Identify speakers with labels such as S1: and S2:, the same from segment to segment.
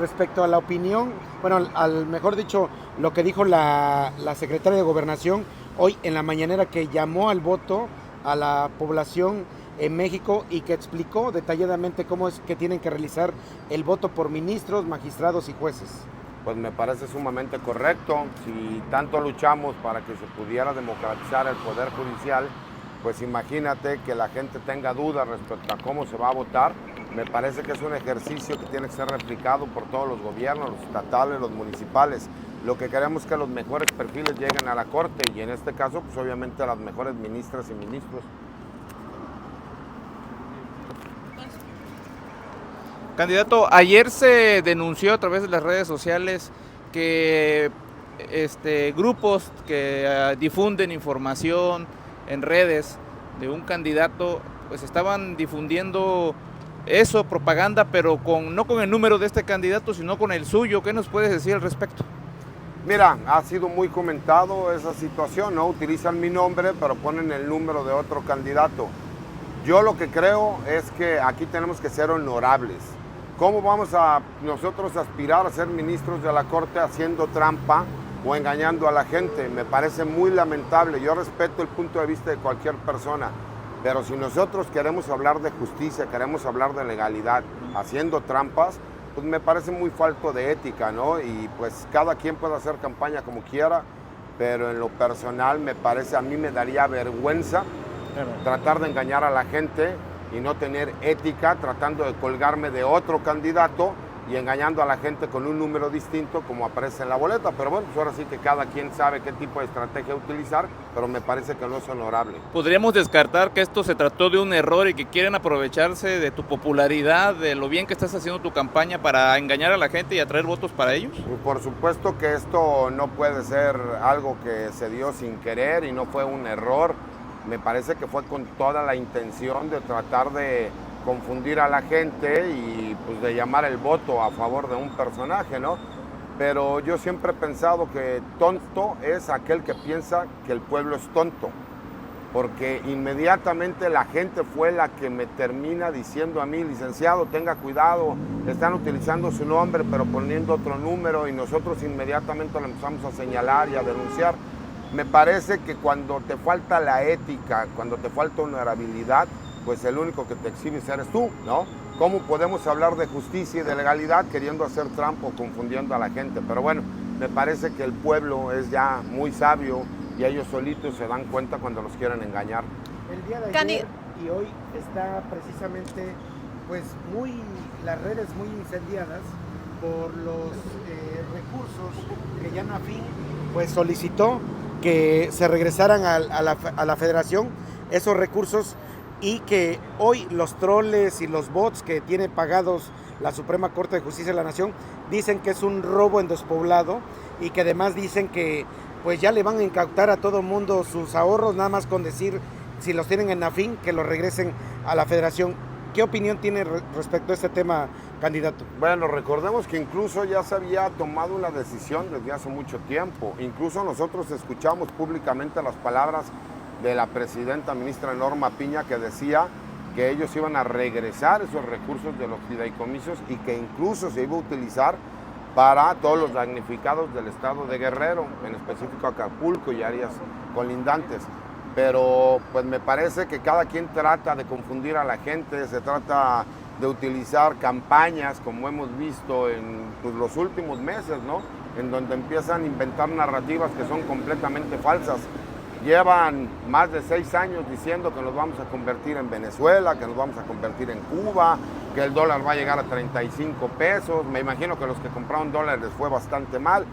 S1: Respecto a la opinión, bueno, al mejor dicho, lo que dijo la secretaria de Gobernación hoy en la mañanera, que llamó al voto a la población en México y que explicó detalladamente cómo es que tienen que realizar el voto por ministros, magistrados y jueces.
S2: Pues me parece sumamente correcto. Si tanto luchamos para que se pudiera democratizar el Poder Judicial, pues imagínate que la gente tenga dudas respecto a cómo se va a votar. Me parece que es un ejercicio que tiene que ser replicado por todos los gobiernos, los estatales, los municipales. Lo que queremos es que los mejores perfiles lleguen a la Corte y en este caso, pues obviamente las mejores ministras y ministros.
S3: Candidato, ayer se denunció a través de las redes sociales que grupos que difunden información en redes de un candidato, pues estaban difundiendo eso, propaganda, pero no con el número de este candidato, sino con el suyo. ¿Qué nos puedes decir al respecto?
S2: Mira, ha sido muy comentado esa situación, ¿no? Utilizan mi nombre, pero ponen el número de otro candidato. Yo lo que creo es que aquí tenemos que ser honorables. ¿Cómo vamos a nosotros aspirar a ser ministros de la Corte haciendo trampa o engañando a la gente? Me parece muy lamentable. Yo respeto el punto de vista de cualquier persona, pero si nosotros queremos hablar de justicia, queremos hablar de legalidad, haciendo trampas, pues me parece muy falto de ética, ¿no? Y pues cada quien puede hacer campaña como quiera, pero en lo personal me parece, a mí me daría vergüenza tratar de engañar a la gente y no tener ética, tratando de colgarme de otro candidato y engañando a la gente con un número distinto como aparece en la boleta. Pero bueno, pues ahora sí que cada quien sabe qué tipo de estrategia utilizar, pero me parece que no es honorable.
S3: ¿Podríamos descartar que esto se trató de un error y que quieren aprovecharse de tu popularidad, de lo bien que estás haciendo tu campaña para engañar a la gente y atraer votos para ellos?
S2: Y por supuesto que esto no puede ser algo que se dio sin querer y no fue un error. Me parece que fue con toda la intención de tratar de confundir a la gente y pues de llamar el voto a favor de un personaje, ¿no? Pero yo siempre he pensado que tonto es aquel que piensa que el pueblo es tonto, porque inmediatamente la gente fue la que me termina diciendo a mí: licenciado, tenga cuidado, están utilizando su nombre pero poniendo otro número, y nosotros inmediatamente lo empezamos a señalar y a denunciar. Me parece que cuando te falta la ética, cuando te falta honorabilidad, pues el único que te exhibes eres tú, ¿no? ¿Cómo podemos hablar de justicia y de legalidad queriendo hacer trampa o confundiendo a la gente? Pero bueno, me parece que el pueblo es ya muy sabio y ellos solitos se dan cuenta cuando los quieren engañar.
S1: El día de ayer y hoy está precisamente pues las redes muy incendiadas por los recursos que Yanafin pues solicitó que se regresaran a la federación esos recursos, y que hoy los troles y los bots que tiene pagados la Suprema Corte de Justicia de la Nación dicen que es un robo en despoblado, y que además dicen que pues ya le van a incautar a todo mundo sus ahorros, nada más con decir si los tienen en Nafin que los regresen a la federación. ¿Qué opinión tiene respecto a este tema, candidato?
S2: Bueno, recordemos que incluso ya se había tomado una decisión desde hace mucho tiempo. Incluso nosotros escuchamos públicamente las palabras de la presidenta ministra Norma Piña, que decía que ellos iban a regresar esos recursos de los fideicomisos y que incluso se iba a utilizar para todos los damnificados del estado de Guerrero, en específico Acapulco y áreas colindantes. Pero pues me parece que cada quien trata de confundir a la gente, se trata de utilizar campañas como hemos visto en pues, los últimos meses, ¿no? En donde empiezan a inventar narrativas que son completamente falsas. Llevan más de 6 años diciendo que nos vamos a convertir en Venezuela, que nos vamos a convertir en Cuba, que el dólar va a llegar a 35 pesos. Me imagino que los que compraron dólares les fue bastante mal.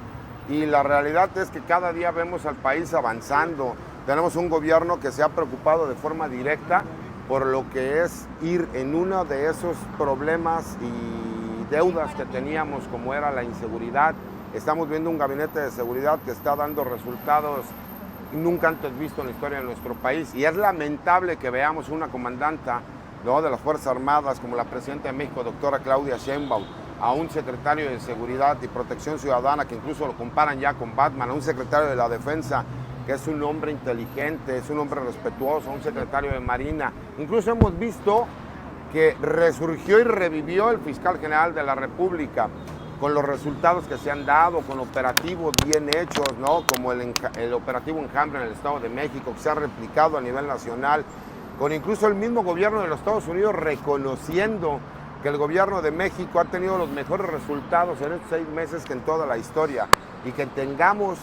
S2: Y la realidad es que cada día vemos al país avanzando. Tenemos un gobierno que se ha preocupado de forma directa por lo que es ir en uno de esos problemas y deudas que teníamos, como era la inseguridad. Estamos viendo un gabinete de seguridad que está dando resultados nunca antes vistos en la historia de nuestro país. Y es lamentable que veamos una comandanta, ¿no?, de las Fuerzas Armadas, como la presidenta de México, doctora Claudia Sheinbaum, a un secretario de Seguridad y Protección Ciudadana, que incluso lo comparan ya con Batman, a un secretario de la Defensa, que es un hombre inteligente, es un hombre respetuoso, a un secretario de Marina. Incluso hemos visto que resurgió y revivió el fiscal general de la República, con los resultados que se han dado, con operativos bien hechos, ¿no? Como el operativo Enjambre en el Estado de México, que se ha replicado a nivel nacional, con incluso el mismo gobierno de los Estados Unidos reconociendo que el gobierno de México ha tenido los mejores resultados en estos 6 meses que en toda la historia, y que tengamos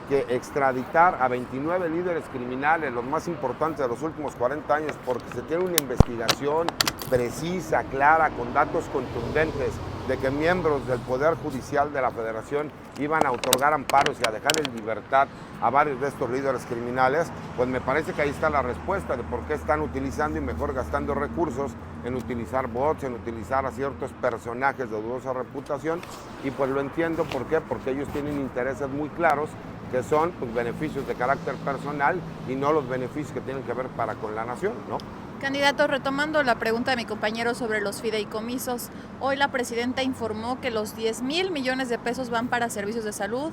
S2: que extraditar a 29 líderes criminales, los más importantes de los últimos 40 años, porque se tiene una investigación precisa, clara, con datos contundentes de que miembros del Poder Judicial de la Federación iban a otorgar amparos y a dejar en libertad a varios de estos líderes criminales, pues me parece que ahí está la respuesta de por qué están utilizando y mejor gastando recursos en utilizar bots, en utilizar a ciertos personajes de dudosa reputación, y pues lo entiendo, ¿por qué? Porque ellos tienen intereses muy claros, que son pues, beneficios de carácter personal y no los beneficios que tienen que ver para con la nación, ¿no?
S4: Candidato, retomando la pregunta de mi compañero sobre los fideicomisos, hoy la presidenta informó que los 10,000 millones de pesos van para servicios de salud,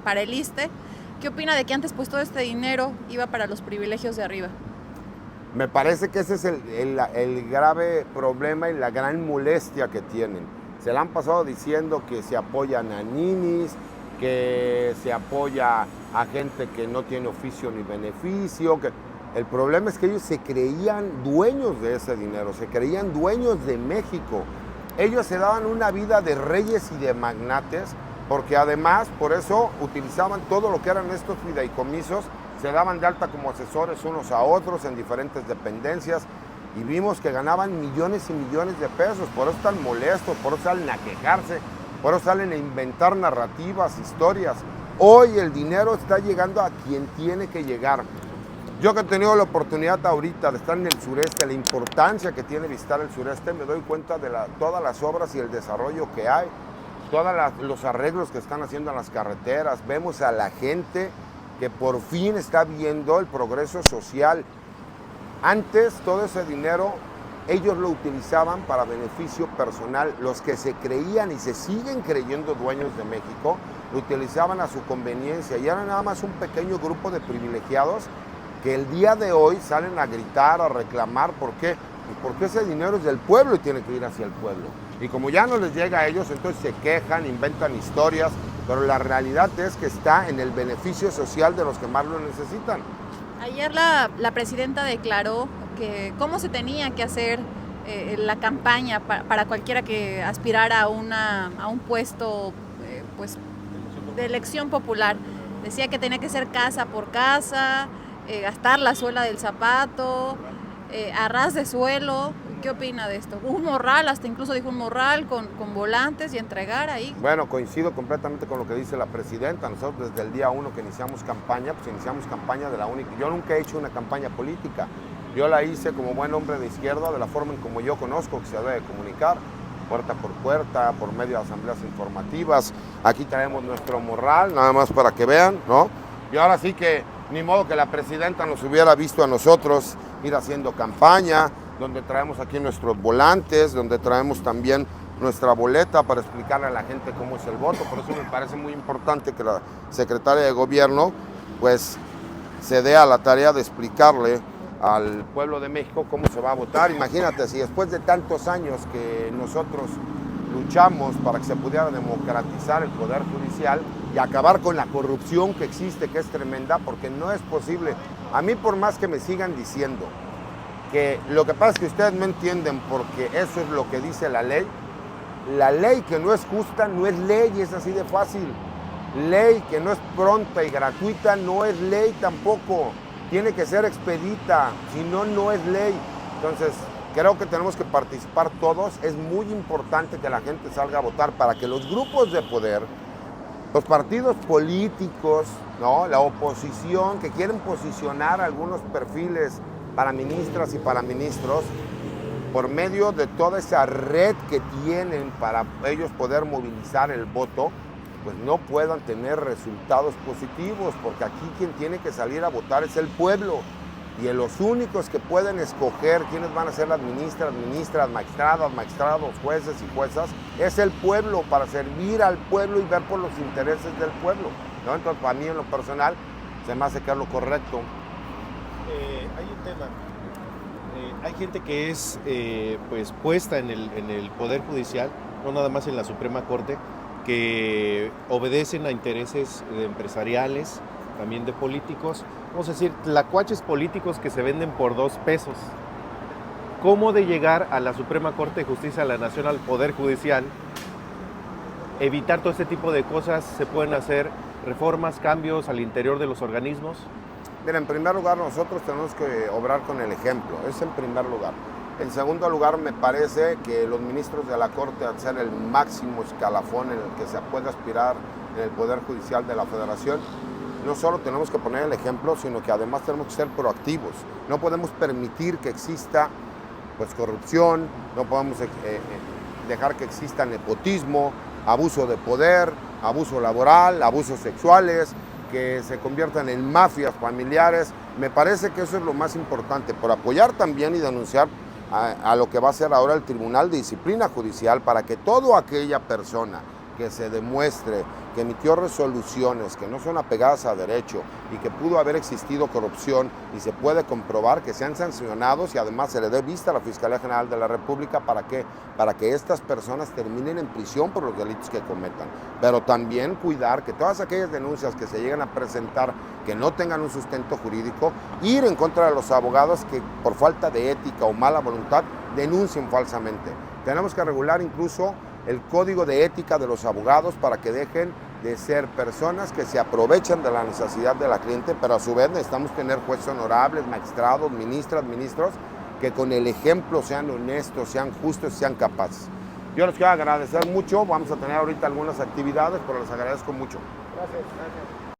S4: para el ISSSTE. ¿Qué opina de que antes pues todo este dinero iba para los privilegios de arriba?
S2: Me parece que ese es el grave problema y la gran molestia que tienen. Se la han pasado diciendo que se apoyan a ninis, que se apoya a gente que no tiene oficio ni beneficio. El problema es que ellos se creían dueños de ese dinero, se creían dueños de México. Ellos se daban una vida de reyes y de magnates, porque además por eso utilizaban todo lo que eran estos fideicomisos, se daban de alta como asesores unos a otros en diferentes dependencias, y vimos que ganaban millones y millones de pesos. Por eso están molestos, por eso salen a quejarse, por eso salen a inventar narrativas, historias. Hoy el dinero está llegando a quien tiene que llegar. Yo que he tenido la oportunidad ahorita de estar en el sureste, la importancia que tiene visitar el sureste, me doy cuenta de todas las obras y el desarrollo que hay, todos los arreglos que están haciendo en las carreteras. Vemos a la gente que por fin está viendo el progreso social. Antes todo ese dinero ellos lo utilizaban para beneficio personal. Los que se creían y se siguen creyendo dueños de México, lo utilizaban a su conveniencia, y era nada más un pequeño grupo de privilegiados que el día de hoy salen a gritar, a reclamar. ¿Por qué? Porque ese dinero es del pueblo y tiene que ir hacia el pueblo. Y como ya no les llega a ellos, entonces se quejan, inventan historias, pero la realidad es que está en el beneficio social de los que más lo necesitan.
S4: Ayer la presidenta declaró que cómo se tenía que hacer la campaña para cualquiera que aspirara a un puesto pues, de elección popular. Decía que tenía que ser casa por casa, gastar la suela del zapato, a ras de suelo. ¿Qué opina de esto? Un morral, hasta incluso dijo un morral con volantes y entregar ahí.
S2: Bueno, coincido completamente con lo que dice la presidenta. Nosotros desde el día 1 que iniciamos campaña, pues iniciamos campaña de la única. Yo nunca he hecho una campaña política. Yo la hice como buen hombre de izquierda, de la forma en como yo conozco que se debe comunicar, puerta por puerta, por medio de asambleas informativas. Aquí traemos nuestro morral, nada más para que vean, ¿no? Y ahora sí que ni modo que la presidenta nos hubiera visto a nosotros ir haciendo campaña, donde traemos aquí nuestros volantes, donde traemos también nuestra boleta para explicarle a la gente cómo es el voto. Por eso me parece muy importante que la secretaria de Gobierno pues se dé a la tarea de explicarle al pueblo de México cómo se va a votar. Imagínate, si después de tantos años que nosotros luchamos para que se pudiera democratizar el Poder Judicial y acabar con la corrupción que existe, que es tremenda, porque no es posible. A mí, por más que me sigan diciendo que lo que pasa es que ustedes no entienden porque eso es lo que dice la ley que no es justa no es ley, es así de fácil. Ley que no es pronta y gratuita no es ley tampoco, tiene que ser expedita, si no, no es ley. Entonces, creo que tenemos que participar todos. Es muy importante que la gente salga a votar para que los grupos de poder, los partidos políticos, ¿no?, la oposición que quieren posicionar algunos perfiles para ministras y para ministros, por medio de toda esa red que tienen para ellos poder movilizar el voto, pues no puedan tener resultados positivos, porque aquí quien tiene que salir a votar es el pueblo. Y los únicos que pueden escoger quiénes van a ser las ministras, magistrados, jueces y juezas, es el pueblo, para servir al pueblo y ver por los intereses del pueblo, ¿no? Entonces, para mí, en lo personal, se me hace que es lo correcto.
S5: Hay un tema Hay gente que es pues puesta en el Poder Judicial, no nada más en la Suprema Corte, que obedecen a intereses empresariales, también de políticos, vamos a decir, tlacuaches políticos que se venden por 2 pesos. ¿Cómo de llegar a la Suprema Corte de Justicia de la Nación, al Poder Judicial? Evitar todo este tipo de cosas, se pueden hacer reformas, cambios al interior de los organismos.
S2: Mira, en primer lugar, nosotros tenemos que obrar con el ejemplo, es en primer lugar. En segundo lugar, me parece que los ministros de la Corte, al ser el máximo escalafón en el que se puede aspirar en el Poder Judicial de la Federación, no solo tenemos que poner el ejemplo, sino que además tenemos que ser proactivos. No podemos permitir que exista pues, corrupción, no podemos dejar que exista nepotismo, abuso de poder, abuso laboral, abusos sexuales, que se conviertan en mafias familiares. Me parece que eso es lo más importante, por apoyar también y denunciar a lo que va a ser ahora el Tribunal de Disciplina Judicial, para que toda aquella persona que se demuestre que emitió resoluciones que no son apegadas a derecho y que pudo haber existido corrupción y se puede comprobar, que sean sancionados y además se le dé vista a la Fiscalía General de la República para que estas personas terminen en prisión por los delitos que cometan. Pero también cuidar que todas aquellas denuncias que se lleguen a presentar que no tengan un sustento jurídico, ir en contra de los abogados que por falta de ética o mala voluntad denuncien falsamente. Tenemos que regular incluso el código de ética de los abogados para que dejen de ser personas que se aprovechan de la necesidad de la cliente, pero a su vez necesitamos tener jueces honorables, magistrados, ministras, ministros, que con el ejemplo sean honestos, sean justos, sean capaces. Yo les quiero agradecer mucho, vamos a tener ahorita algunas actividades, pero les agradezco mucho.
S1: Gracias.